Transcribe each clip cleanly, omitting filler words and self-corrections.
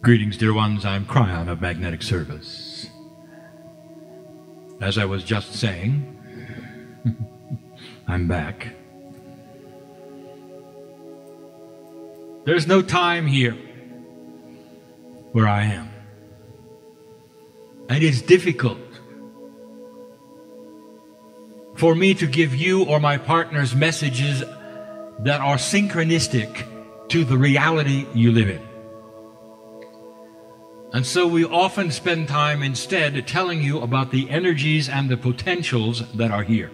Greetings, dear ones. I'm Kryon of Magnetic Service. As I was just saying, I'm back. There's no time here where I am. And it's difficult for me to give you or my partners messages that are synchronistic to the reality you live in. And so we often spend time instead telling you about the energies and the potentials that are here.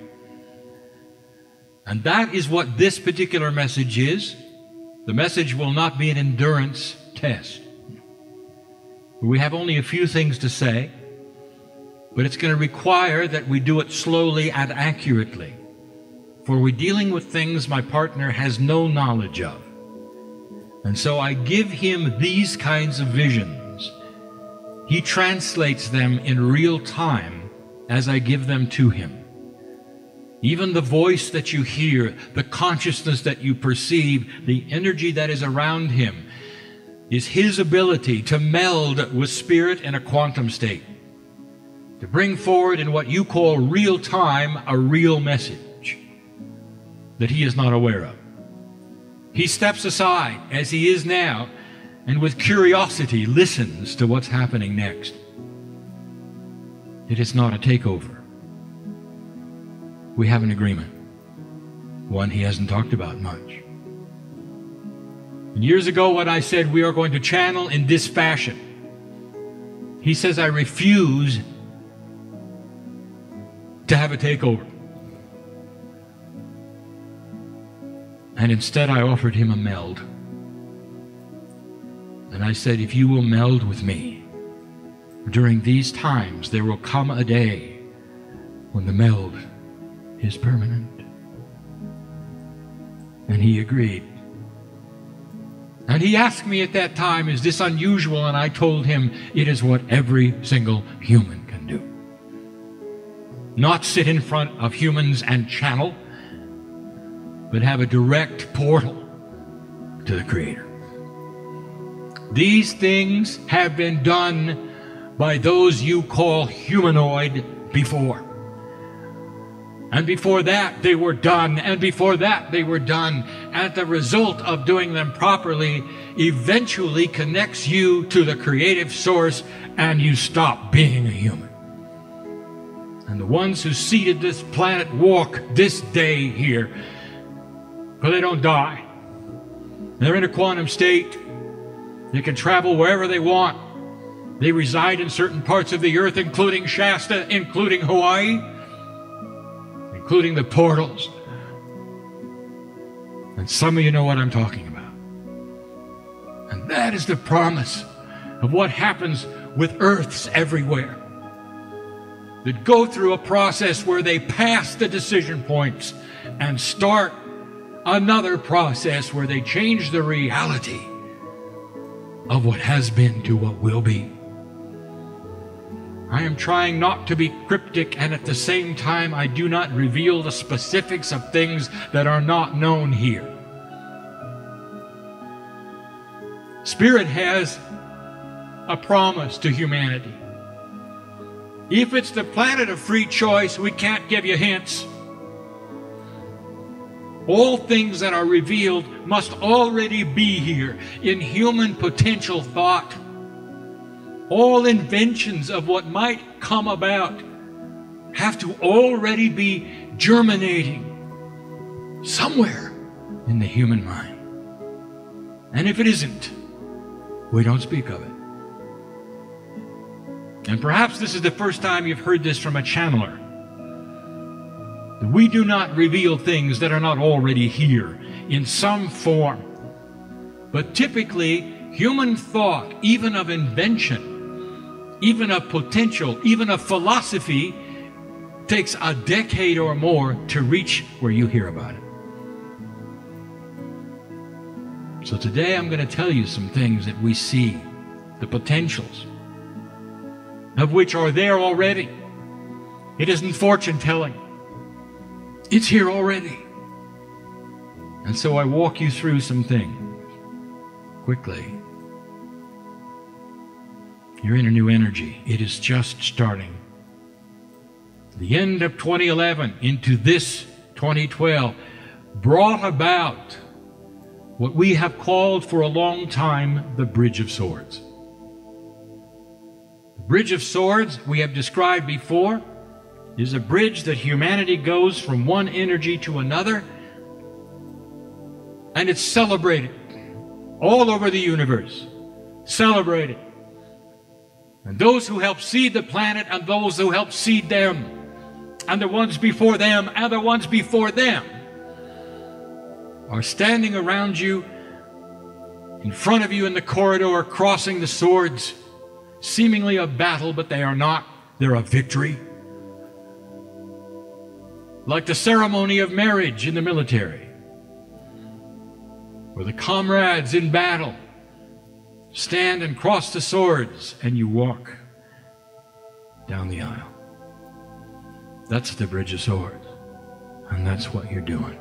And that is what this particular message is. The message will not be an endurance test. We have only a few things to say, but it's going to require that we do it slowly and accurately. For we're dealing with things my partner has no knowledge of. And so I give him these kinds of visions. He translates them in real time as I give them to him. Even the voice that you hear, the consciousness that you perceive, the energy that is around him, is his ability to meld with spirit in a quantum state, to bring forward in what you call real time a real message that he is not aware of. He steps aside, as he is now, and with curiosity listens to what's happening next. It is not a takeover. We have an agreement, one he hasn't talked about much. And years ago when I said we are going to channel in this fashion, he says I refuse to have a takeover. And instead I offered him a meld. And I said, if you will meld with me, during these times there will come a day when the meld is permanent. And he agreed. And he asked me at that time, is this unusual? And I told him, it is what every single human can do. Not sit in front of humans and channel, but have a direct portal to the Creator. These things have been done by those you call humanoid before. And before that they were done, and before that they were done. And the result of doing them properly eventually connects you to the creative source, and you stop being a human. And the ones who seeded this planet walk this day here, but they don't die. They're in a quantum state. They can travel wherever they want. They reside in certain parts of the earth, including Shasta, including Hawaii, including the portals. And some of you know what I'm talking about. And that is the promise of what happens with earths everywhere, that go through a process where they pass the decision points and start another process where they change the reality of what has been to what will be. I am trying not to be cryptic, and at the same time I do not reveal the specifics of things that are not known here. Spirit has a promise to humanity. If it's the planet of free choice, we can't give you hints. All things that are revealed must already be here in human potential thought. All inventions of what might come about have to already be germinating somewhere in the human mind. And if it isn't, we don't speak of it. And perhaps this is the first time you've heard this from a channeler. We do not reveal things that are not already here in some form. But typically, human thought, even of invention, even of potential, even of philosophy, takes a decade or more to reach where you hear about it. So today I'm going to tell you some things that we see, the potentials, of which are there already. It isn't fortune telling. It's here already. And so I walk you through some things quickly. You're in a new energy. It is just starting. The end of 2011 into this 2012 brought about what we have called for a long time the Bridge of Swords. The Bridge of Swords, we have described before, is a bridge that humanity goes from one energy to another, and it's celebrated all over the universe. Celebrated. And those who help seed the planet and those who help seed them, and the ones before them and the ones before them, are standing around you, in front of you in the corridor, crossing the swords, seemingly a battle, but they are not. They're a victory. Like the ceremony of marriage in the military, where the comrades in battle stand and cross the swords, and you walk down the aisle. That's the Bridge of Swords, and that's what you're doing.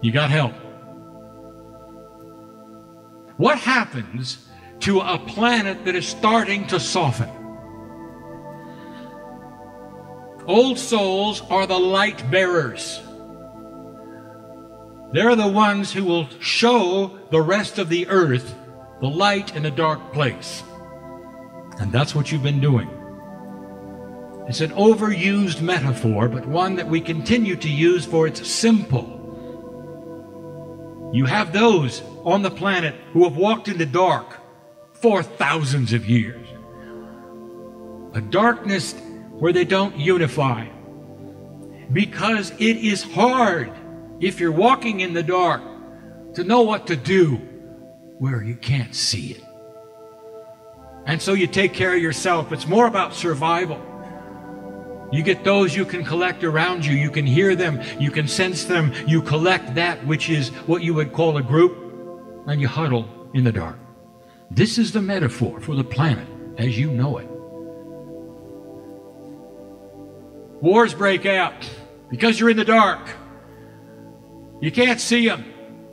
You got help. What happens to a planet that is starting to soften? Old souls are the light bearers. They're the ones who will show the rest of the earth the light in a dark place. And that's what you've been doing. It's an overused metaphor, but one that we continue to use for it's simple. You have those on the planet who have walked in the dark for thousands of years. A darkness where they don't unify. Because it is hard, if you're walking in the dark, to know what to do where you can't see it. And so you take care of yourself. It's more about survival. You get those you can collect around you. You can hear them. You can sense them. You collect that which is what you would call a group, and you huddle in the dark. This is the metaphor for the planet as you know it. Wars break out because you're in the dark. You can't see them,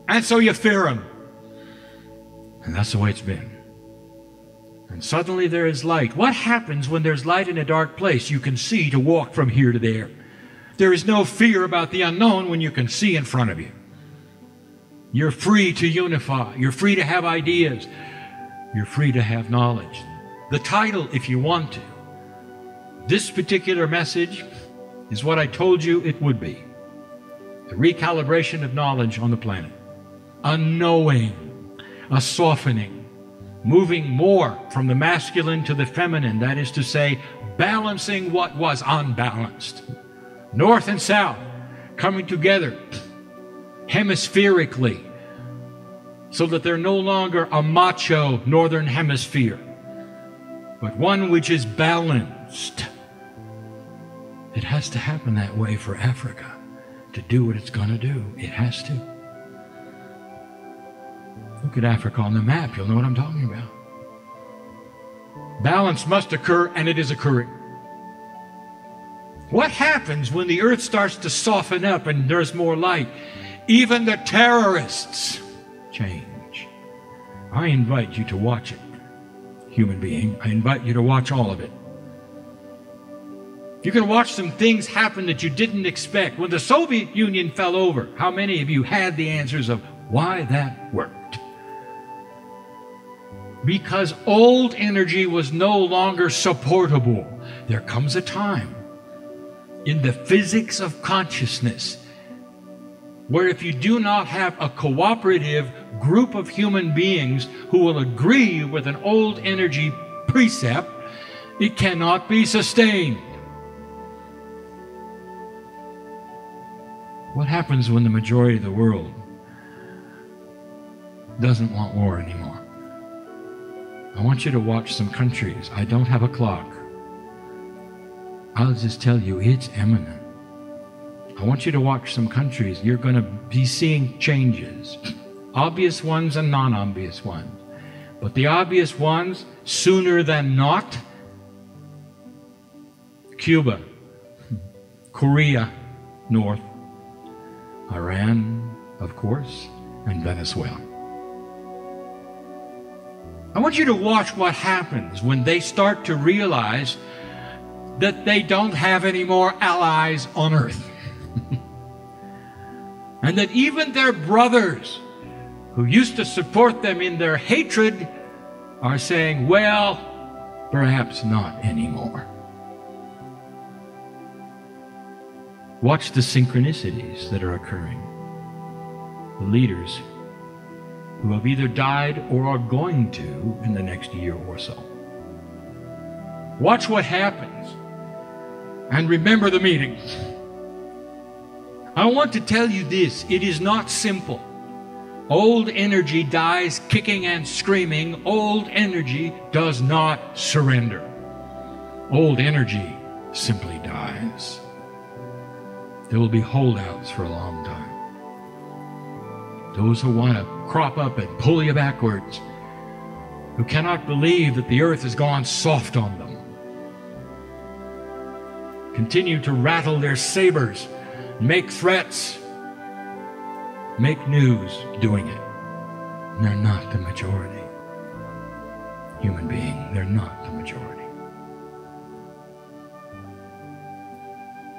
and so you fear them. And that's the way it's been. And suddenly there is light. What happens when there's light in a dark place? You can see to walk from here to there. There is no fear about the unknown when you can see in front of you. You're free to unify. You're free to have ideas. You're free to have knowledge. The title, if you want to. This particular message is what I told you it would be. The recalibration of knowledge on the planet. A knowing, a softening. Moving more from the masculine to the feminine, that is to say, balancing what was unbalanced. North and south coming together hemispherically so that they're no longer a macho northern hemisphere, but one which is balanced. It has to happen that way for Africa to do what it's going to do. It has to. Look at Africa on the map. You'll know what I'm talking about. Balance must occur, and it is occurring. What happens when the earth starts to soften up and there's more light? Even the terrorists change. I invite you to watch it, human being. I invite you to watch all of it. You can watch some things happen that you didn't expect. When the Soviet Union fell over, how many of you had the answers of why that worked? Because old energy was no longer supportable. There comes a time in the physics of consciousness where if you do not have a cooperative group of human beings who will agree with an old energy precept, it cannot be sustained. What happens when the majority of the world doesn't want war anymore? I want you to watch some countries. I don't have a clock. I'll just tell you, it's imminent. I want you to watch some countries. You're going to be seeing changes. Obvious ones and non-obvious ones. But the obvious ones, sooner than not, Cuba, Korea, North, Iran, of course, and Venezuela. I want you to watch what happens when they start to realize that they don't have any more allies on earth. And that even their brothers, who used to support them in their hatred, are saying, well, perhaps not anymore. Watch the synchronicities that are occurring. The leaders who have either died or are going to in the next year or so. Watch what happens. And remember the meeting. I want to tell you this. It is not simple. Old energy dies kicking and screaming. Old energy does not surrender. Old energy simply dies. There will be holdouts for a long time. Those who want to crop up and pull you backwards, who cannot believe that the earth has gone soft on them, continue to rattle their sabers, make threats, make news doing it. And they're not the majority. Human being, they're not the majority.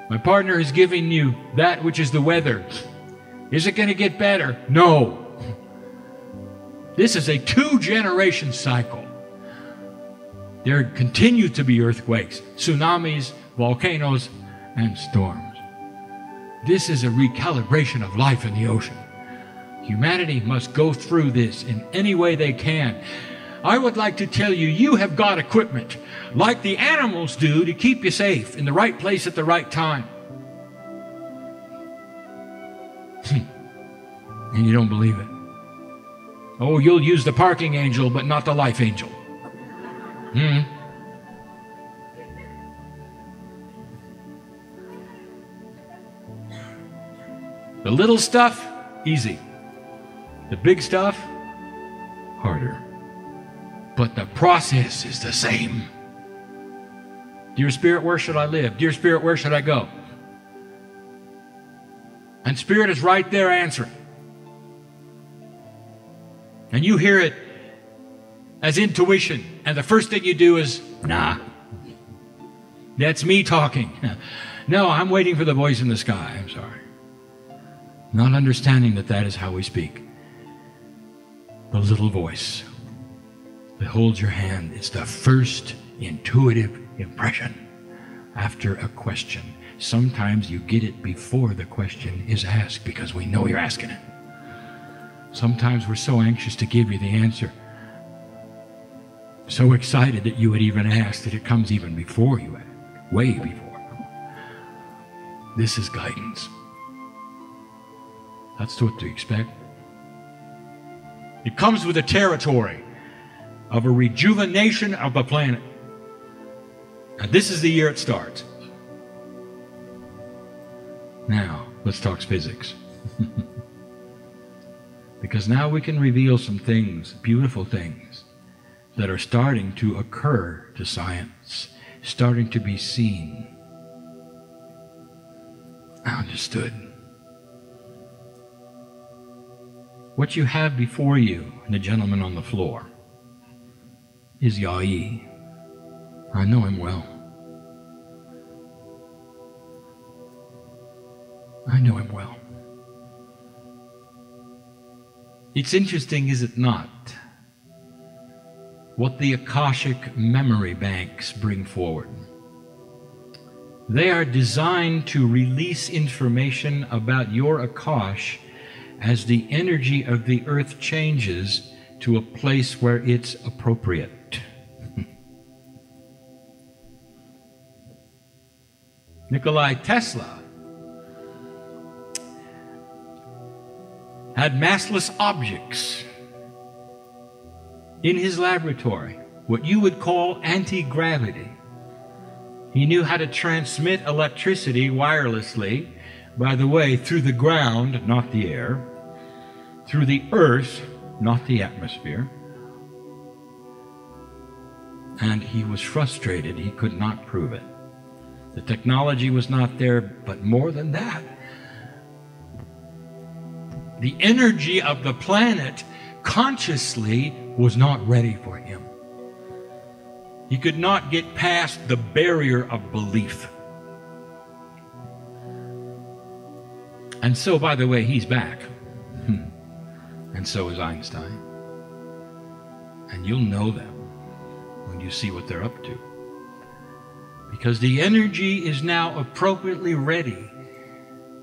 My partner is giving you that which is the weather. Is it going to get better? No. This is a 2-generation cycle. There continue to be earthquakes, tsunamis, volcanoes, and storms. This is a recalibration of life in the ocean. Humanity must go through this in any way they can. I would like to tell you, you have got equipment, like the animals do, to keep you safe in the right place at the right time. And you don't believe it. Oh, you'll use the parking angel, but not the life angel. The little stuff, easy. The big stuff, harder. But the process is the same. Dear Spirit, where should I live? Dear Spirit, where should I go? And Spirit is right there answering. And you hear it as intuition. And the first thing you do is, nah. That's me talking. No, I'm waiting for the voice in the sky. I'm sorry. Not understanding that that is how we speak. The little voice that holds your hand. It's the first intuitive impression after a question. Sometimes you get it before the question is asked because we know you're asking it. Sometimes we're so anxious to give you the answer, so excited that you would even ask, that it comes even before you ask, way before. This is guidance. That's what to expect. It comes with the territory of a rejuvenation of the planet. And this is the year it starts. Now, let's talk physics. Because now we can reveal some things, beautiful things, that are starting to occur to science, starting to be seen, understood. What you have before you, and the gentleman on the floor, is Yai. I know him well. I know him well. It's interesting, is it not, what the Akashic memory banks bring forward. They are designed to release information about your Akash as the energy of the earth changes to a place where it's appropriate. Nikola Tesla had massless objects in his laboratory, what you would call anti-gravity. He knew how to transmit electricity wirelessly, by the way, through the ground, not the air, through the earth, not the atmosphere. And he was frustrated. He could not prove it. The technology was not there, but more than that, the energy of the planet consciously was not ready for him. He could not get past the barrier of belief. And so, by the way, he's back. And so is Einstein. And you'll know them when you see what they're up to. Because the energy is now appropriately ready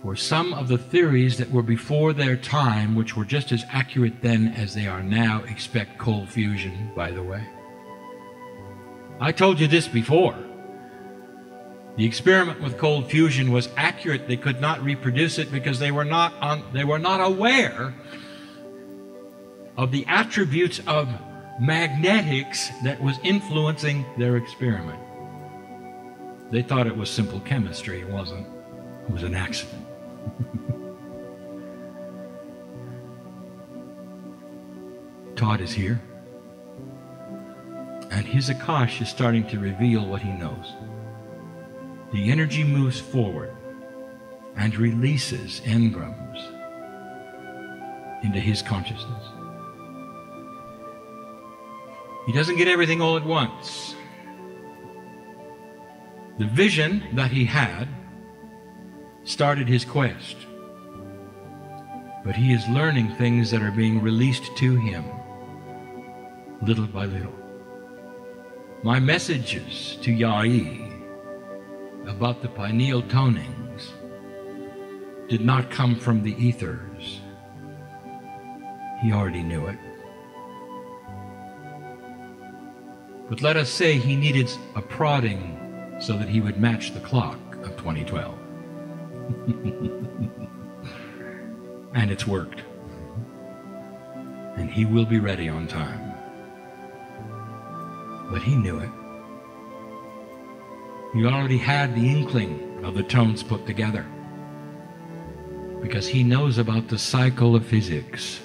for some of the theories that were before their time, which were just as accurate then as they are now. Expect cold fusion, by the way. I told you this before. The experiment with cold fusion was accurate. They could not reproduce it because they were not aware of the attributes of magnetics that was influencing their experiment. They thought it was simple chemistry. It wasn't. It was an accident. Todd is here, and his Akash is starting to reveal what he knows. The energy moves forward and releases engrams into his consciousness. He doesn't get everything all at once. The vision that he had started his quest, but he is learning things that are being released to him little by little. My messages to Yai about the pineal tonings did not come from the ethers. He already knew it. But let us say he needed a prodding so that he would match the clock of 2012. And it's worked. And he will be ready on time. But he knew it. He already had the inkling of the tones put together. Because he knows about the cycle of physics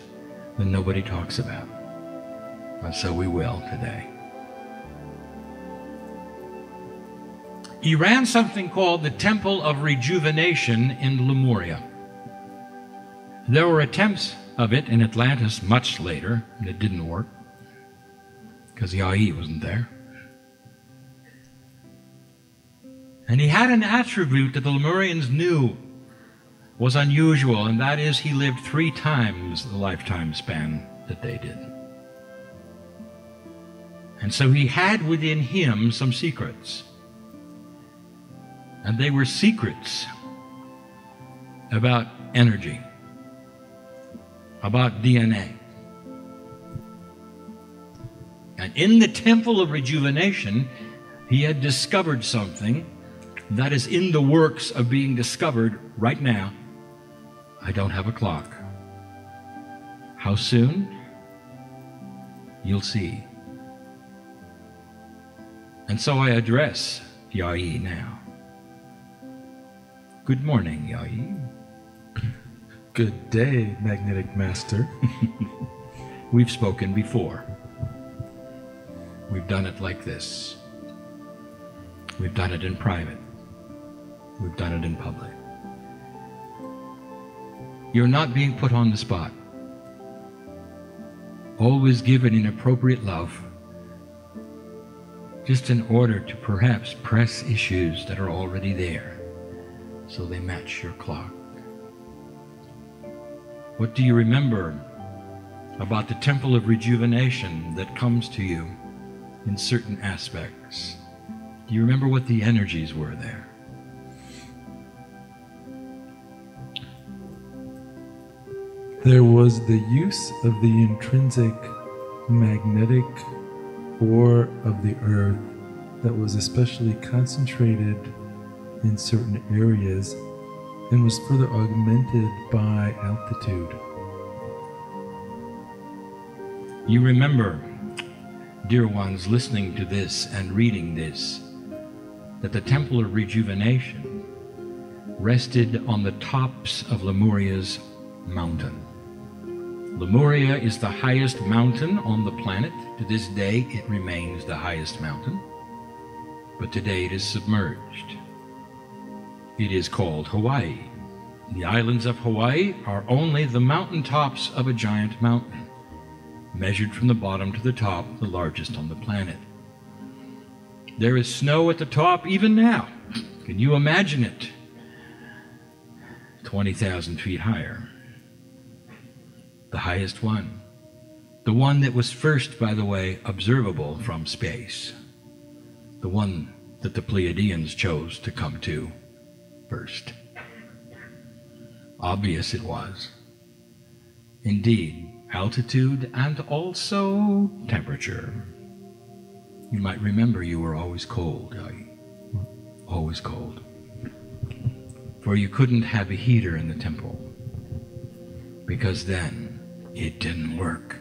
that nobody talks about. And so we will today. He ran something called the Temple of Rejuvenation in Lemuria. There were attempts of it in Atlantis much later, and it didn't work, because Yai wasn't there. And he had an attribute that the Lemurians knew was unusual, and that is he lived 3 times the lifetime span that they did. And so he had within him some secrets. And they were secrets about energy, about DNA. And in the Temple of Rejuvenation, he had discovered something that is in the works of being discovered right now. I don't have a clock. How soon? You'll see. And so I address Yai now. Good morning, Yai. Good day, Magnetic Master. We've spoken before. We've done it like this. We've done it in private. We've done it in public. You're not being put on the spot. Always given in appropriate love, just in order to perhaps press issues that are already there, so they match your clock. What do you remember about the Temple of Rejuvenation that comes to you in certain aspects? Do you remember what the energies were there? There was the use of the intrinsic magnetic core of the earth that was especially concentrated in certain areas and was further augmented by altitude. You remember, dear ones listening to this and reading this, that the Temple of Rejuvenation rested on the tops of Lemuria's mountain. Lemuria is the highest mountain on the planet. To this day, it remains the highest mountain, but today it is submerged. It is called Hawaii. The islands of Hawaii are only the mountaintops of a giant mountain. measured from the bottom to the top, the largest on the planet. There is snow at the top even now. Can you imagine it? 20,000 feet higher. The highest one. The one that was first, by the way, observable from space. The one that the Pleiadians chose to come to first. Obvious it was. Indeed, altitude and also temperature. You might remember you were always cold. Always cold. For you couldn't have a heater in the temple, because then it didn't work.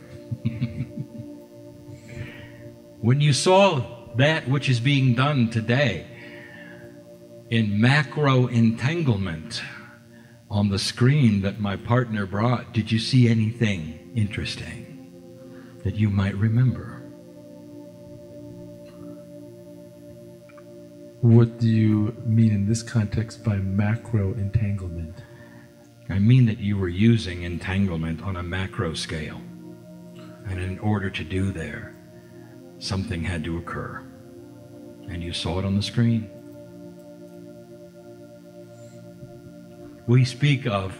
When you saw that which is being done today in macro entanglement on the screen that my partner brought, did you see anything interesting that you might remember? What do you mean in this context by macro entanglement? I mean that you were using entanglement on a macro scale. And in order to do there, something had to occur. And you saw it on the screen. We speak of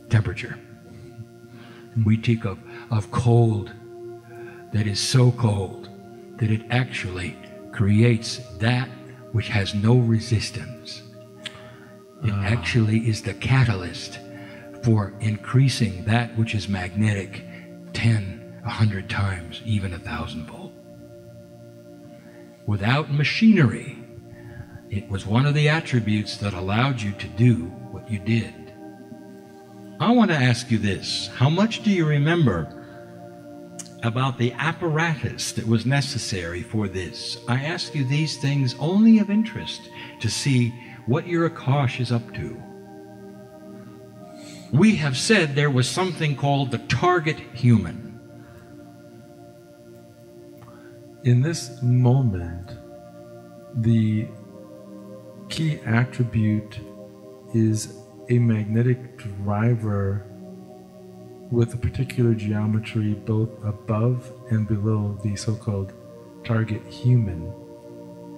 temperature. We speak of cold that is so cold that it actually creates that which has no resistance. It actually is the catalyst for increasing that which is magnetic 10, 100 times, even 1,000-fold. Without machinery, it was one of the attributes that allowed you to do what you did. I want to ask you this. How much do you remember about the apparatus that was necessary for this? I ask you these things only of interest to see what your Akash is up to. We have said there was something called the target human. In this moment, the key attribute is a magnetic driver with a particular geometry both above and below the so-called target human.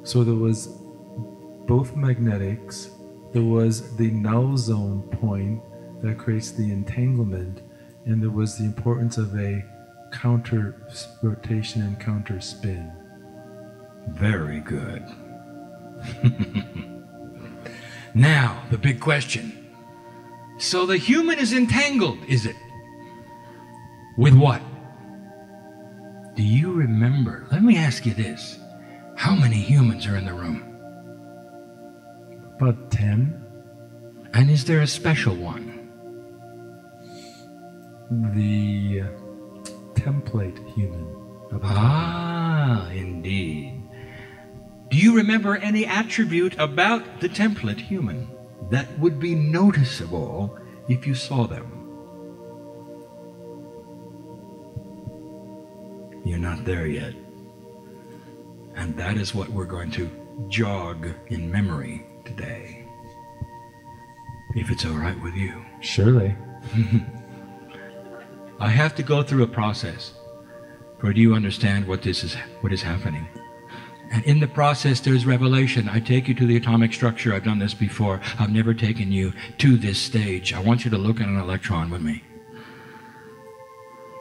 So there was both magnetics, there was the null zone point that creates the entanglement, and there was the importance of a counter rotation and counter spin. Very good. Now, the big question. So the human is entangled, is it? With what? Do you remember? Let me ask you this. How many humans are in the room? About 10. And is there a special one? The template human. Ah, indeed. Do you remember any attribute about the template human that would be noticeable if you saw them? You're not there yet. And that is what we're going to jog in memory today. If it's all right with you. Surely. I have to go through a process for you to understand what is happening. And in the process, there's revelation. I take you to the atomic structure. I've done this before. I've never taken you to this stage. I want you to look at an electron with me.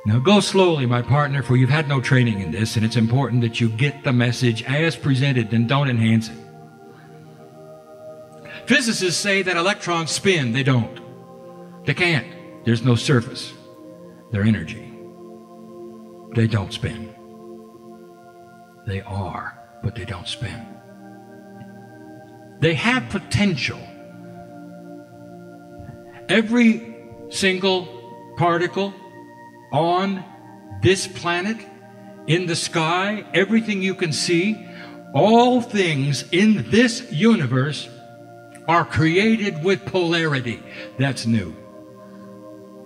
Now go slowly, my partner, for you've had no training in this, and it's important that you get the message as presented and don't enhance it. Physicists say that electrons spin. They don't. They can't. There's no surface. They're energy. They don't spin. They are, but they don't spin. They have potential. Every single particle on this planet, in the sky, everything you can see, all things in this universe are created with polarity. That's new.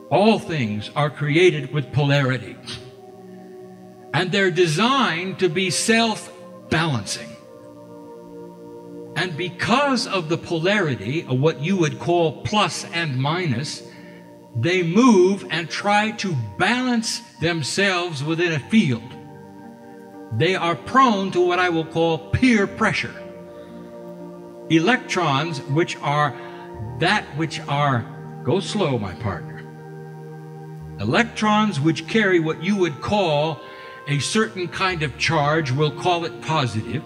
All things are created with polarity. And they're designed to be self-balancing. And because of the polarity of what you would call plus and minus, they move and try to balance themselves within a field. They are prone to what I will call peer pressure. Electrons, which are, go slow, my partner. Electrons which carry what you would call a certain kind of charge, we'll call it positive,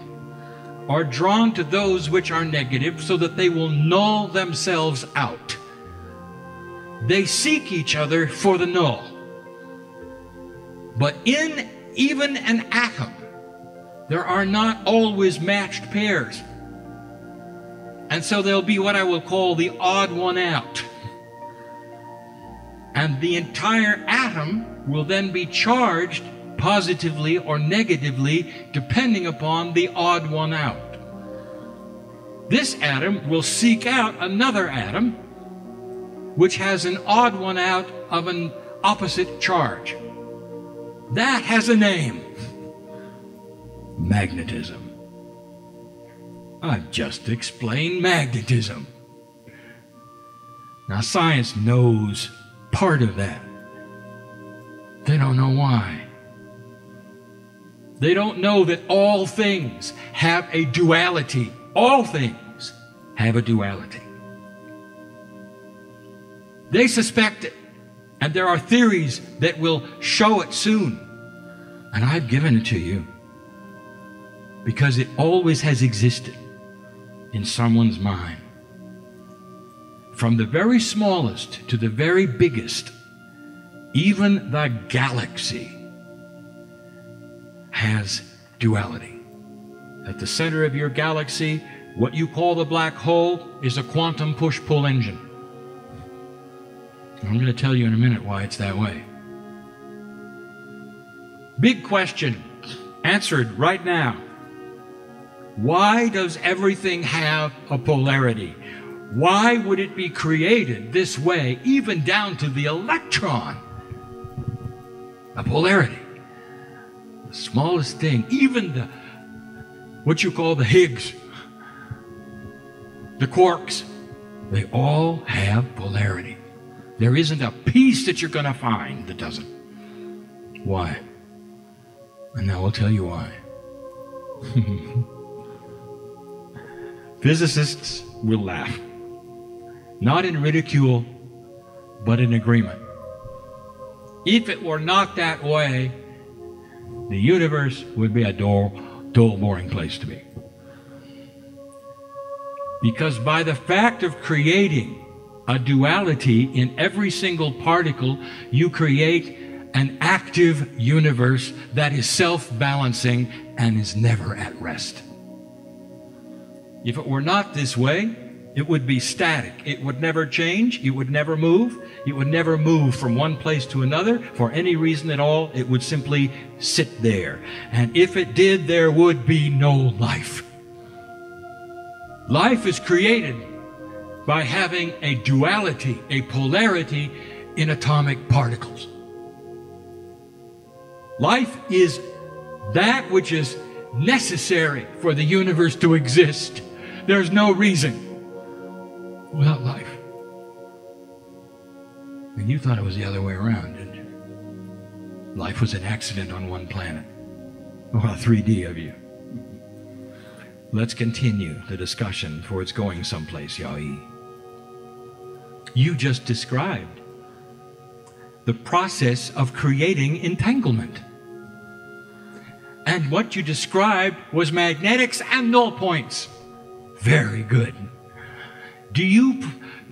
are drawn to those which are negative so that they will null themselves out. They seek each other for the null. But in even an atom, there are not always matched pairs. And so there'll be what I will call the odd one out. And the entire atom will then be charged positively or negatively depending upon the odd one out. This atom will seek out another atom which has an odd one out of an opposite charge. That has a name. Magnetism. I've just explained magnetism. Now science knows part of that. They don't know why. They don't know that all things have a duality. All things have a duality. They suspect it, and there are theories that will show it soon. And I've given it to you because it always has existed in someone's mind. From the very smallest to the very biggest, even the galaxy has duality. At the center of your galaxy, what you call the black hole is a quantum push-pull engine. I'm going to tell you in a minute why it's that way. Big question, answered right now. Why does everything have a polarity? Why would it be created this way, even down to the electron? A polarity. The smallest thing, even what you call the Higgs, the quarks, they all have polarity. There isn't a piece that you're going to find that doesn't. Why? And now I'll tell you why. Physicists will laugh. Not in ridicule, but in agreement. If it were not that way, the universe would be a dull, boring place to be. Because by the fact of creating a duality in every single particle, you create an active universe that is self-balancing and is never at rest. If it were not this way, it would be static. It would never change. It would never move. It would never move from one place to another for any reason at all. It would simply sit there. And if it did, there would be no life. Life is created by having a duality, a polarity in atomic particles. Life is that which is necessary for the universe to exist. There's no reason without life. And you thought it was the other way around, didn't you? Life was an accident on one planet. Well, 3D of you. Let's continue the discussion, for it's going someplace, Yai. You just described the process of creating entanglement. And what you described was magnetics and null points. Very good. Do you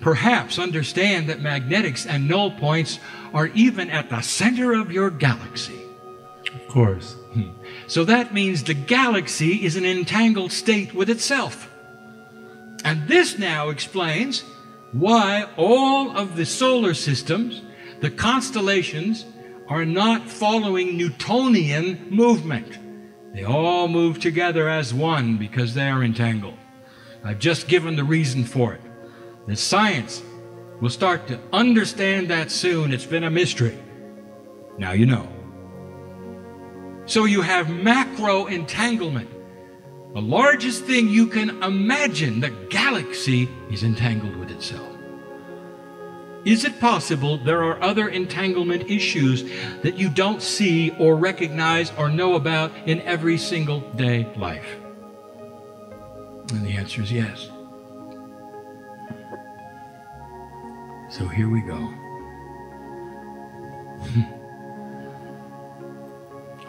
perhaps understand that magnetics and null points are even at the center of your galaxy? Of course. So that means the galaxy is an entangled state with itself. And this now explains why all of the solar systems, the constellations, are not following Newtonian movement. They all move together as one because they are entangled. I've just given the reason for it. The science will start to understand that soon. It's been a mystery. Now you know. So you have macro entanglement. The largest thing you can imagine, the galaxy, is entangled with itself. Is it possible there are other entanglement issues that you don't see or recognize or know about in every single day life? And the answer is yes. So here we go.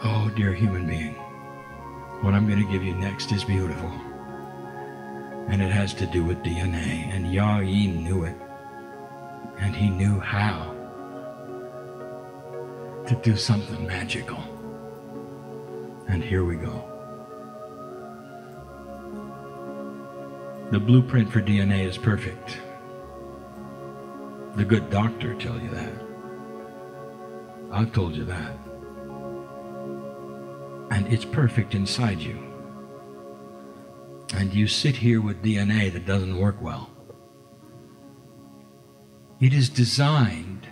Oh, dear human being, what I'm going to give you next is beautiful. And it has to do with DNA. And Yah-Yi knew it. And he knew how to do something magical. And here we go. The blueprint for DNA is perfect. The good doctor tell you that. I've told you that. And it's perfect inside you. And you sit here with DNA that doesn't work well. It is designed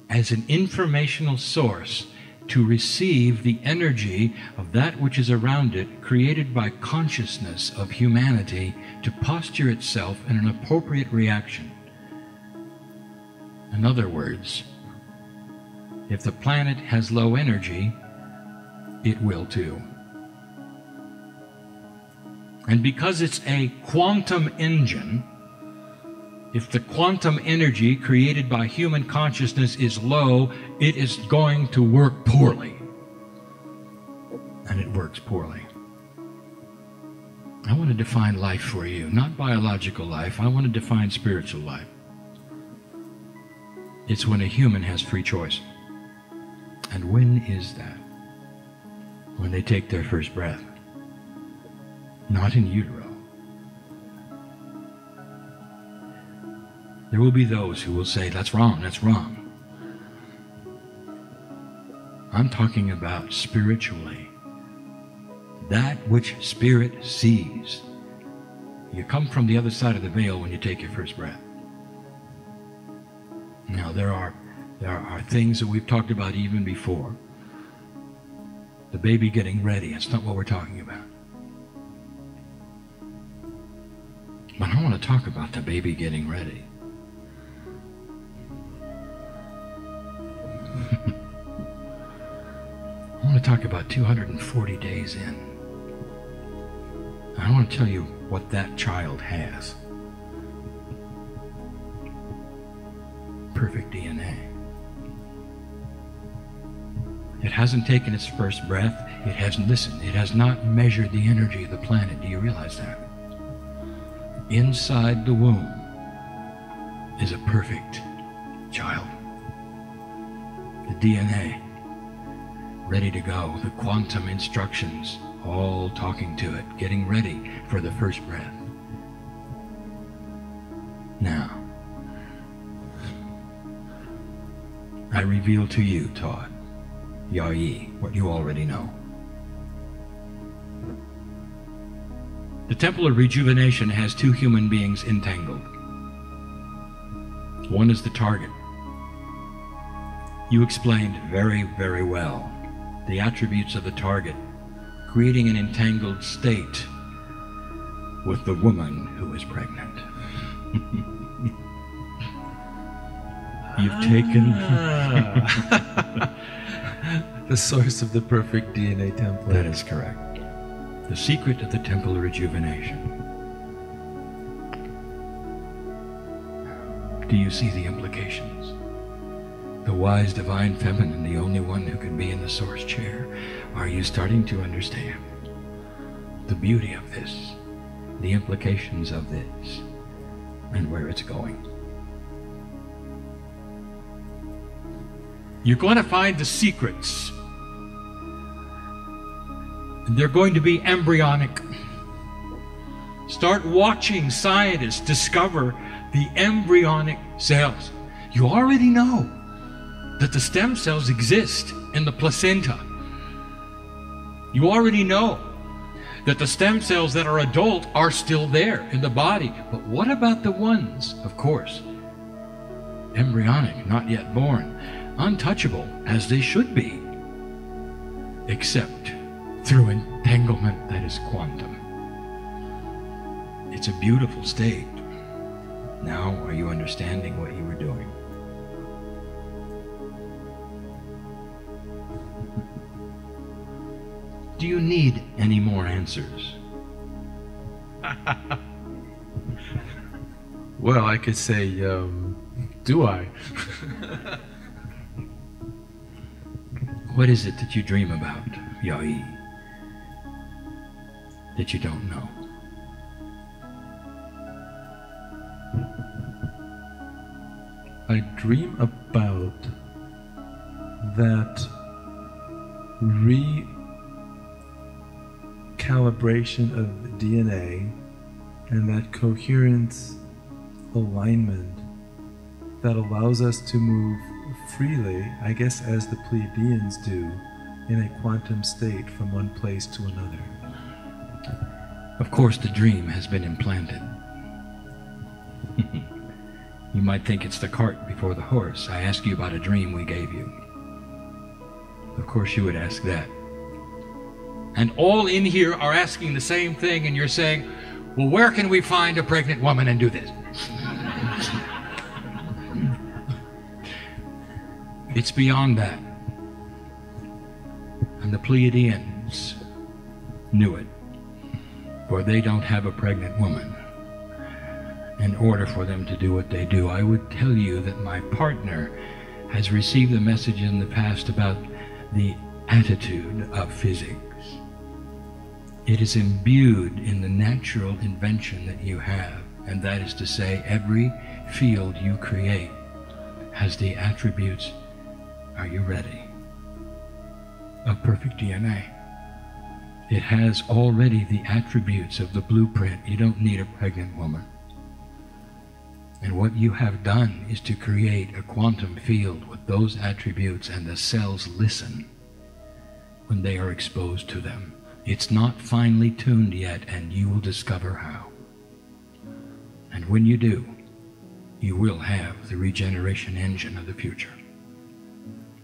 as an informational source to receive the energy of that which is around it, created by consciousness of humanity, to posture itself in an appropriate reaction. In other words, if the planet has low energy, it will too. And because it's a quantum engine, if the quantum energy created by human consciousness is low, it is going to work poorly. And it works poorly. I want to define life for you, not biological life. I want to define spiritual life. It's when a human has free choice. And when is that? When they take their first breath. Not in utero. There will be those who will say, that's wrong, that's wrong. I'm talking about spiritually. That which spirit sees. You come from the other side of the veil when you take your first breath. Now, there are things that we've talked about even before. The baby getting ready, it's not what we're talking about. But I want to talk about the baby getting ready. I want to talk about 240 days in. I want to tell you what that child has. Perfect DNA. It hasn't taken its first breath. It hasn't listened. It has not measured the energy of the planet. Do you realize that? Inside the womb is a perfect child. The DNA ready to go. The quantum instructions all talking to it, getting ready for the first breath. Now, I reveal to you, Todd, Yah-Yi, what you already know. The Temple of Rejuvenation has two human beings entangled. One is the target. You explained very, very well the attributes of the target, creating an entangled state with the woman who is pregnant. You've taken the source of the perfect DNA template. That is correct. The secret of the Temple of Rejuvenation. Do you see the implications? The wise divine feminine, the only one who can be in the source chair. Are you starting to understand the beauty of this, the implications of this, and where it's going? You're going to find the secrets. And they're going to be embryonic. Start watching scientists discover the embryonic cells. You already know that the stem cells exist in the placenta. You already know that the stem cells that are adult are still there in the body. But what about the ones, of course, embryonic, not yet born, untouchable as they should be, except through entanglement that is quantum? It's a beautiful state. Now, are you understanding what you were doing? Do you need any more answers? Well, I could say, do I? What is it that you dream about, Yai, that you don't know? I dream about that recalibration of DNA and that coherence alignment that allows us to move freely, I guess as the Pleiadians do, in a quantum state from one place to another. Of course, the dream has been implanted. You might think it's the cart before the horse. I ask you about a dream we gave you. Of course, you would ask that. And all in here are asking the same thing, and you're saying, well, where can we find a pregnant woman and do this? It's beyond that. And the Pleiadians knew it, for they don't have a pregnant woman. In order for them to do what they do, I would tell you that my partner has received a message in the past about the attitude of physics. It is imbued in the natural invention that you have, and that is to say, every field you create has the attributes, are you ready, of perfect DNA. It has already the attributes of the blueprint. You don't need a pregnant woman. And what you have done is to create a quantum field with those attributes, and the cells listen when they are exposed to them. It's not finely tuned yet, and you will discover how. And when you do, you will have the regeneration engine of the future.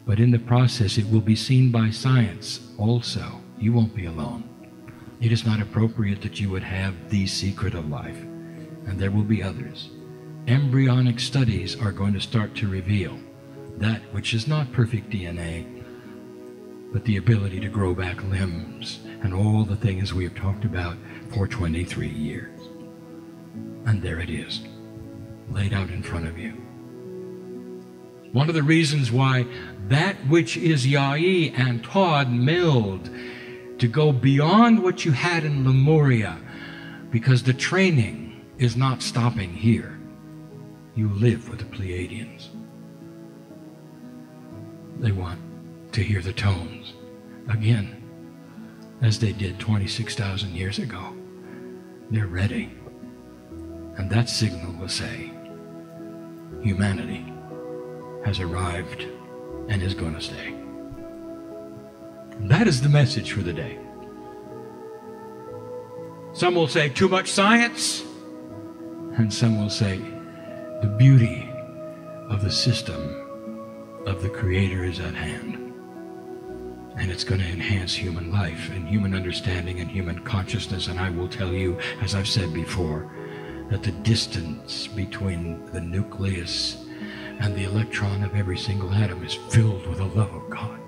But in the process, it will be seen by science also. You won't be alone. It is not appropriate that you would have the secret of life, and there will be others. Embryonic studies are going to start to reveal that which is not perfect DNA, but the ability to grow back limbs and all the things we have talked about for 23 years. And there it is, laid out in front of you. One of the reasons why that which is Yai and Todd meld to go beyond what you had in Lemuria, because the training is not stopping here. You live with the Pleiadians. They want to hear the tones again, as they did 26,000 years ago. They're ready. And that signal will say, humanity has arrived and is going to stay. And that is the message for the day. Some will say, too much science. And some will say, the beauty of the system of the Creator is at hand. And it's going to enhance human life and human understanding and human consciousness. And I will tell you, as I've said before, that the distance between the nucleus and the electron of every single atom is filled with the love of God.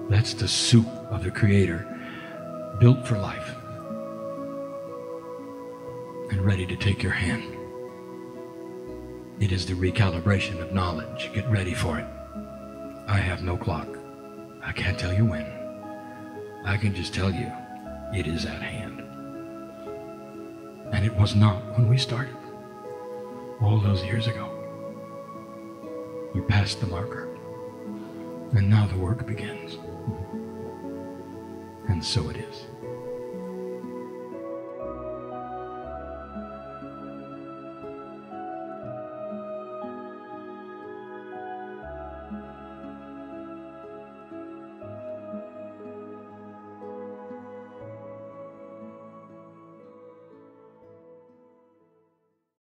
That's the soup of the Creator, built for life and ready to take your hand. It is the recalibration of knowledge. Get ready for it. I have no clock. I can't tell you when. I can just tell you it is at hand. And it was not when we started, all those years ago. We passed the marker, and now the work begins. And so it is.